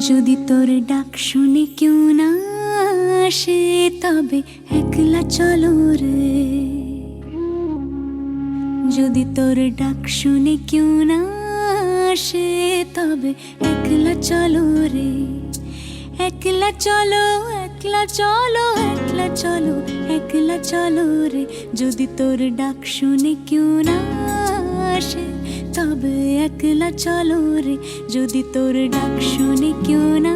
যদি তোর ডাক শুনে কেউ না আসে তবে একলা চলো রে। যদি তোর ডাক শুনে কেউ না আসে তবে একলা চলো রে। একলা চলো, একলা চলো, একলা চলো, একলা চলো রে। যদি তোর ডাক শুনে কেউ না আসে তবে একলা চলো রে। যদি তোর ডাক শুনে কেউ না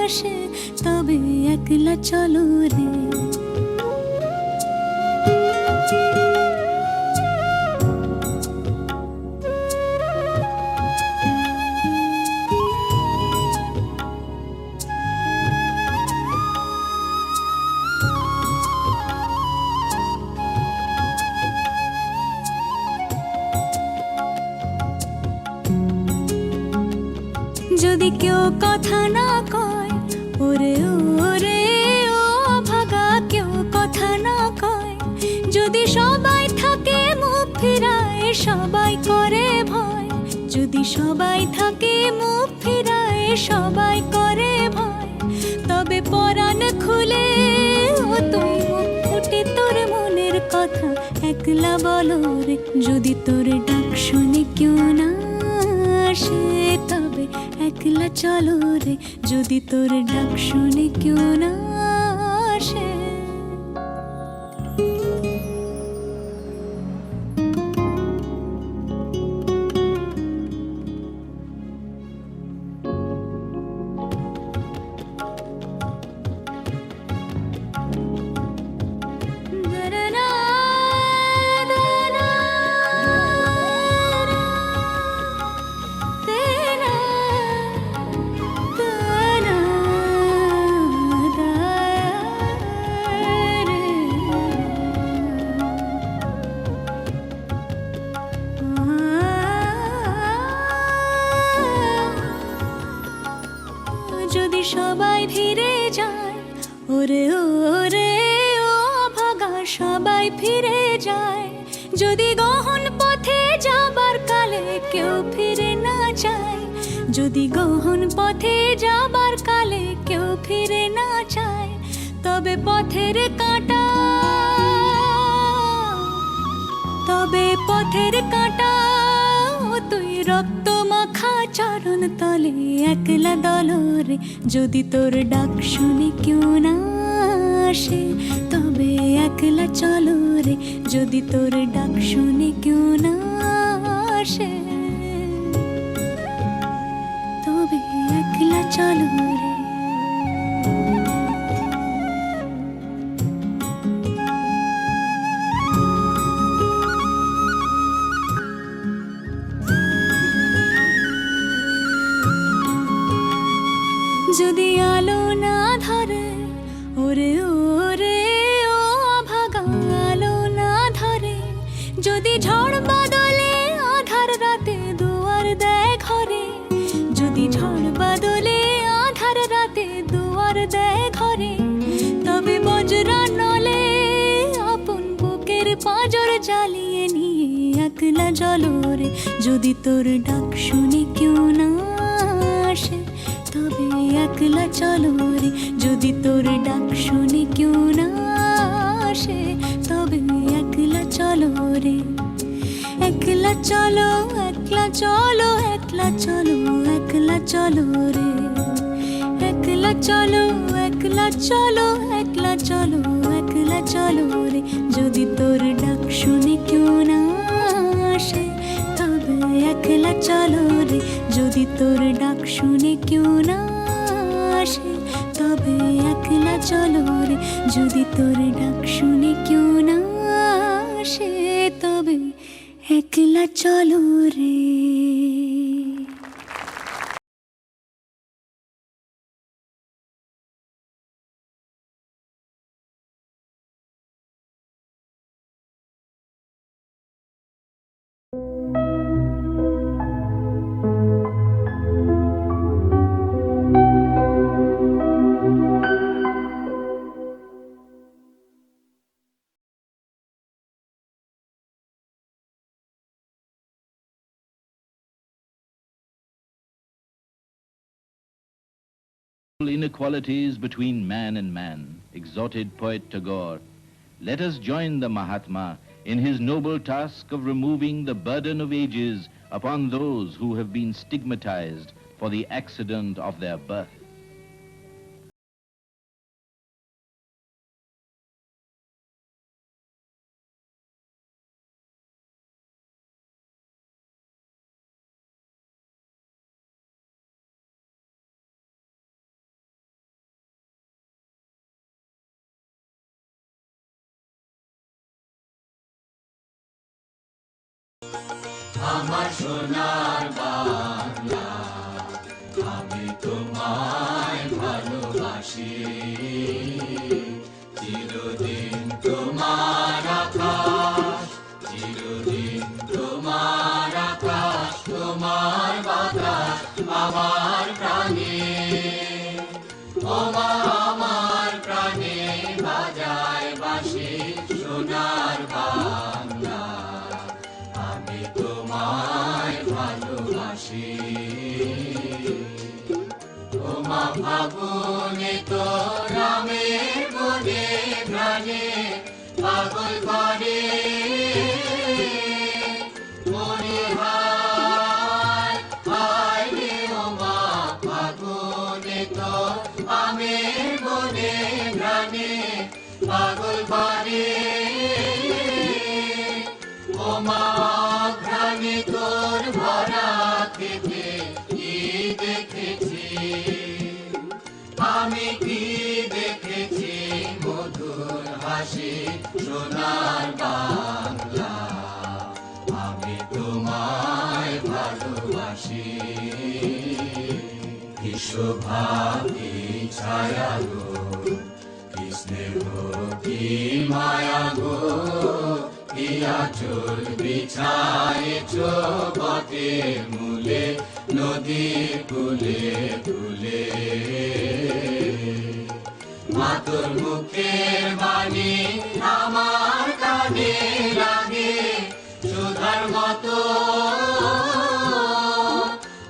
আসে তবে একলা চলো রে। যদি কেউ কথা না কয়, ওরে ওরে ও ভাগা, কেউ কথা না কয়। যদি সবাই থাকে মুখ ফিরায়, সবাই করে ভয়। যদি সবাই থাকে মুখ ফিরায়, সবাই করে ভয়। তবে পরাণ খুলে ও তুই মুখ ফুটে তোর মনের কথা একলা বলো রে। যদি তোর ডাক শুনে কেউ না আসে তবে একলা চলো রে। যদি তোর ডাক শুনে কেউ না আসে। যদি সবাই ফিরে যায়, ওরে ওরে ও ভাগা, সবাই ফিরে যায়। যদি গহন পথে যাবার কালে কেউ ফিরে না যায়। যদি গহন পথে যাবার কালে কেউ ফিরে না যায় তবে পথের কাঁটা, তবে পথের কাঁটা তুই রক্ত মাখা চরণ তলে একলা দলরে। যদি তোর ডাক শুনে কেউ না আসে তবে একলা চলো রে। যদি তোর ডাক শুনে কেউ না আসে তবে একলা চলো রে। যদি আলো না ধরে, ওরে ওরে ও ভাগা, আলো না ধরে। যদি ঝড় বাদলে আধার রাতে দুয়ার দেয় ঘরে। যদি ঝড় বাদলে আধার রাতে দুয়ার দেয় ঘরে তবে বজ্রা নলে আপন বুকের পাঁজর জ্বালিয়ে নিয়ে একলা চলো রে। যদি তোর ডাক শুনে কেউ না আসে তবে একলা চলো রে। যদি তোর ডাক শুনে কেউ না আসে তবে একলা চলো রে। একলা চলো, একলা চলো, একলা চলো, একলা চলো রে। একলা চলো, একলা চলো, একলা চলো, একলা চলো রে। যদি তোর ডাক শুনে কেউ না আসে তবে একলা চলো রে। যদি তোর ডাক শুনে কেউ না আসে তবে একলা চলো রে। যদি তোর ডাক শুনে কেউ না আসে তবে এক একলা চলো রে। Inequalities between man and man, exhorted poet Tagore, let us join the Mahatma in his noble task of removing the burden of ages upon those who have been stigmatized for the accident of their birth. আমার সোনার বাংলা, আমি তোমায় ভালোবাসি, চিরদিন তোমার আকাশ, চিরদিন তোমার আকাশ, তোমার বাতাস আমার প্রাণে, ওমা আমার প্রাণে বাজায় বাঁশি সোনার বাংলা, আমি তোমায় ভালোবাসি। ওমা ফাগুনে তো রামের মনে প্রাণে পাগল করে, মনে হায় হায় রে ওমা ফাগুনে তো আমের মনে প্রাণে পাগল করে, ওমা ঘ্রাণে তোর ভরা থেকে কি দেখেছি, আমি কি দেখেছি মধুর হাসি সোনার বাংলা, আমি তোমায় ভালোবাসি। কি শোভা কি ছায়া গো, কি স্নেহ কি মায়া গো, কি আঁচল বিছায়েছো বটের মূলে, নদীর কূলে কূলে, মা তোর মুখের বাণী আমার কানে লাগে সুধার মতো,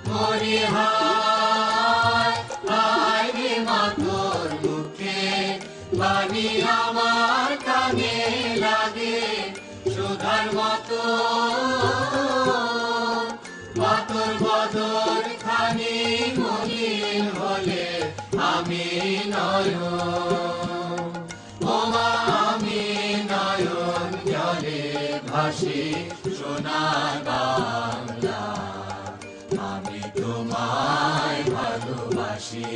মরি হায় হায় রে মা তোর মুখের বাণী আমার কানে লাগে সুধার মতো, মাতর বদর খানি মলিন হলে আমি নয়ন, ওমা আমি নয়ন জলে ভাসি সোনার বাংলা, আমি তোমায় ভালোবাসি।